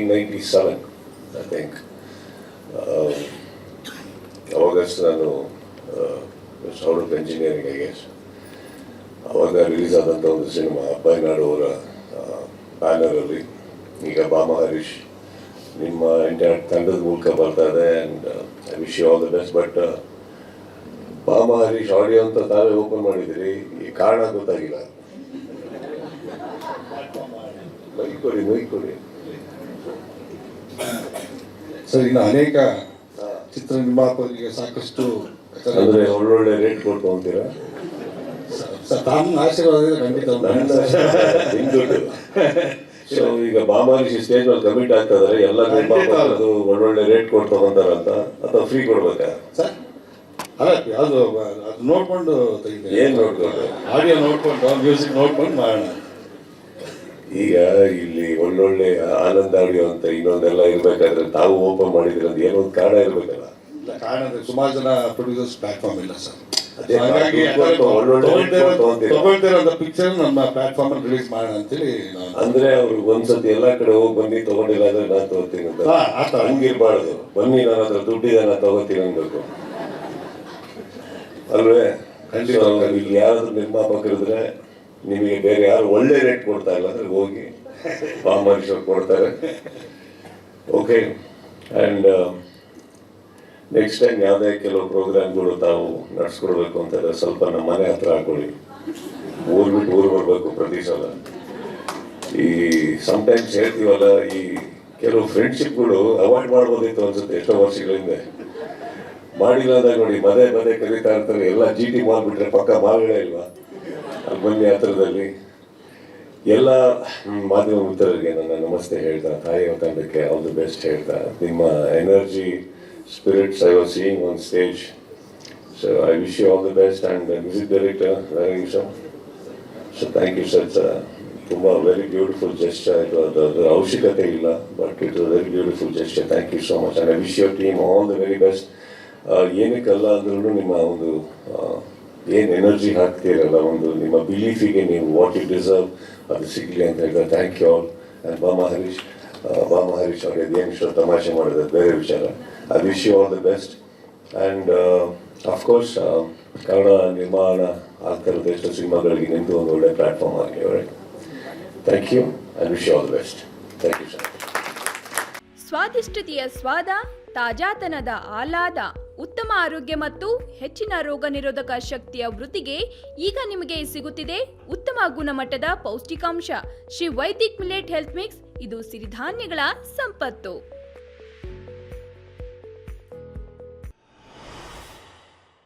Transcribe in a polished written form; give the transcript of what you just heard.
1997 I think. ಅವಾಗಷ್ಟು ನಾನು sound of engineering, I guess. ಅವಾಗ ರಿಲೀಸ್ ಆದಂಥ ಒಂದು ಸಿನಿಮಾ ಅಬ್ಬಾಯಿನಾಡು ಅವರ ಬ್ಯಾನರಲ್ಲಿ. ಈಗ ಬಾಮ ಹರೀಶ್ ನಿಮ್ಮ ಎಂಟೈರ್ ತಂಡದ ಮೂಲಕ ಬರ್ತಾ ಇದೆ. And I wish you all the best. But ಬಾಮ ಹರೀಶ್ ಆಡಿಯೋ ಅಂತ ತಾವೇ ಓಪನ್ ಮಾಡಿದ್ದೀರಿ, ಈ ಕಾರಣ ಗೊತ್ತಾಗಿಲ್ಲ. ಕೊಡಿ ಸರ್, ಇನ್ನು ಅನೇಕ ಚಿತ್ರ ನಿರ್ಮಾಪಕರಿಗೆ ಸಾಕಷ್ಟು ಅಂದರೆ ಒಳ್ಳೊಳ್ಳೆ ರೇಟ್ ಕೊಟ್ಟು ಅಂತೀರಾ? ಸರ್, ತಮ್ಮ ಆಶೀರ್ವಾದ ಖಂಡಿತ ದುಡ್ಡು. ಸೊ ಈಗ ಬಾಮಾರಿಸಿ ಸ್ಟೇಜ್ ಮೇಲೆ ಕಮಿಟ್ ಆಗ್ತಾ ಇದಾರೆ, ಎಲ್ಲ ನಿರ್ಮಾಪಕರು ಒಳ್ಳೊಳ್ಳೆ ರೇಟ್ ಕೊಟ್ಟು ತಗೊಂತಾರಂತ ಅಥವಾ ಫ್ರೀ ಕೊಡ್ಬೇಕಾ ಸರ್? ಅಲ್ಲ, ಅದು ನೋಡ್ಕೊಂಡು ತೆಗಿತಾರೆ. ಏನು ನೋಡ್ಕೊಂಡು? ಆಡಿಯೋ ನೋಡ್ಕೊಂಡು, ಮ್ಯೂಸಿಕ್ ನೋಡ್ಕೊಂಡು ಮಾಡೋಣ. ಈಗ ಇಲ್ಲಿ ಒಳ್ಳೊಳ್ಳೆ ಆನಂದ ಆಡಿಯೋ ಅಂತ ಇನ್ನೊಂದೆಲ್ಲ ಇರ್ಬೇಕಾದ್ರೆ ತಾವು ಓಪನ್ ಮಾಡಿದ್ರಂತ ಏನೋ ಒಂದು ಕಾರಣ ಇರ್ಬೇಕಲ್ಲ. ಇಲ್ಲ, ಕಾರಣ ಸುಮಾರು ಜನ ಪ್ರೊಡ್ಯೂಸರ್ಸ್ ಪ್ಲಾಟ್ಫಾರ್ಮ್ ಇಲ್ಲ ಸರ್. ಹಾಗಾಗಿ ತಗೊಳ್ತಿರೋ ಪಿಕ್ಚರ್ ನಮ್ಮ ಪ್ಲಾಟ್ಫಾರ್ಮ್ ಅಲ್ಲಿ ರಿಲೀಸ್ ಮಾಡೋಣ ಅಂತೇಳಿ. ಅಂದ್ರೆ ಅವ್ರಿಗೆ ಒಂದ್ಸತಿ ಎಲ್ಲಾ ಕಡೆ ಹೋಗಿ ಬನ್ನಿ, ತಗೊಂಡಿಲ್ಲ ಅಂದ್ರೆ ನಾನು ತಗೋತೀನಿ ಅಂತ ಹಂಗಿರ್ಬಾರ್ದು. ಬನ್ನಿ, ನನ್ನ ಹತ್ರ ದುಡ್ಡಿದೆ, ನಾನು ತಗೋತೀನಿ ಅನ್ಬೇಕು ಅಲ್ವೇ? ಖಂಡಿತ. ಇಲ್ಲಿ ಯಾರಾದ್ರೂ ನಿರ್ಮಾಪಕರಿದ್ರೆ ನಿಮಗೆ ಬೇರೆ ಯಾರು ಒಳ್ಳೆ ರೇಟ್ ಕೊಡ್ತಾ ಇಲ್ಲ ಅಂದ್ರೆ ಹೋಗಿ ಬಾಮರೀಶ್ವರ್ ಕೊಡ್ತಾರೆ. ಓಕೆ. ಆ್ಯಂಡ್ ನೆಕ್ಸ್ಟ್ ಟೈಮ್ ಯಾವುದೇ ಕೆಲವು ಪ್ರೋಗ್ರಾಮ್ಗಳು ತಾವು ನಡೆಸ್ಕೊಡ್ಬೇಕು ಅಂತಂದ್ರೆ ಸ್ವಲ್ಪ ನಮ್ಮ ಮನೆ ಹತ್ರ ಹಾಕೊಳ್ಳಿ. ಊರು ಬಿಟ್ಟು ಊರು ಬರಬೇಕು ಪ್ರತಿ ಸಲ. ಈ ಸಮ್ಟೈಮ್ಸ್ ಹೇಳ್ತೀವಲ್ಲ, ಈ ಕೆಲವು ಫ್ರೆಂಡ್ಶಿಪ್ಗಳು ಅವಾಯ್ಡ್ ಮಾಡ್ಬೋದಿತ್ತು ಅನ್ಸುತ್ತೆ ಎಷ್ಟೋ ವರ್ಷಗಳಿಂದ. ಮಾಡಿಲ್ಲ ಅಂದಾಗ ನೋಡಿ, ಮದೆ ಕರೀತಾ ಇರ್ತಾರೆ, ಎಲ್ಲ GT ಮಾಡಿಬಿಟ್ರೆ ಪಕ್ಕ ಮಾಲ್ಗಳೇ ಇಲ್ವಾ? ಅಲ್ಲಿ ಬನ್ನಿ ಹತ್ರದಲ್ಲಿ. ಎಲ್ಲ ಮಾಧ್ಯಮ ಮಿತ್ರರಿಗೆ ನನ್ನ ನಮಸ್ತೆ ಹೇಳ್ತಾ, ತಾಯಿಯ ತಂಡಕ್ಕೆ ಆಲ್ ದಿ ಬೆಸ್ಟ್ ಹೇಳ್ತಾ, ನಿಮ್ಮ energy spirits I was seeing on stage. So I wish you all the best. And music director, so thank you sir. Tumba very beautiful gesture. The avashyakate illa, but it was a very beautiful gesture. Thank you so much. And I wish your team all the very best. ಏನಕ್ಕಲ್ಲ ಅಂದ್ರೂ ನಿಮ್ಮ ಒಂದು ಏನು energy ಹಾಕ್ತೀರಲ್ಲ, ಒಂದು ನಿಮ್ಮ ಬಿಲೀಫಿಗೆ ನೀವು what you deserve ಅದು ಸಿಗಲಿ ಅಂತ ಹೇಳ್ತಾರೆ. Thank you all. ಆ್ಯಂಡ್ ಬಾಮ ಹರೀಶ್ ಅವ್ರಿಗೆ ಅದೇನಿಷ್ಟು ತಮಾಷೆ ಮಾಡಿದ್ರೆ ಬೇರೆ ವಿಚಾರ. I wish you all the best. And of course, Kannada ನಿರ್ಮಾಣ ಆಗ್ತಾ ಇರೋದು ಎಷ್ಟೋ ಸಿನಿಮಾಗಳಿಗೆ ನಿಂತು ಒಂದು ಒಳ್ಳೆ ಪ್ಲಾಟ್ಫಾರ್ಮ್ ಆಗಲಿ. ಅವರಿಗೆ thank you. I wish you all the best. Thank you, sir. ಸ್ವಾದಿಷ್ಟತೆಯ ಸ್ವಾದ, ತಾಜಾತನದ ಆಹ್ಲಾದ, ಉತ್ತಮ ಆರೋಗ್ಯ ಮತ್ತು ಹೆಚ್ಚಿನ ರೋಗ ನಿರೋಧಕ ಶಕ್ತಿಯ ವೃದ್ಧಿಗೆ ಈಗ ನಿಮಗೆ ಸಿಗುತ್ತಿದೆ ಉತ್ತಮ ಗುಣಮಟ್ಟದ ಪೌಷ್ಟಿಕಾಂಶ. Shri Vaidik millet health mix. ಇದು ಸಿರಿಧಾನ್ಯಗಳ ಸಂಪತ್ತು.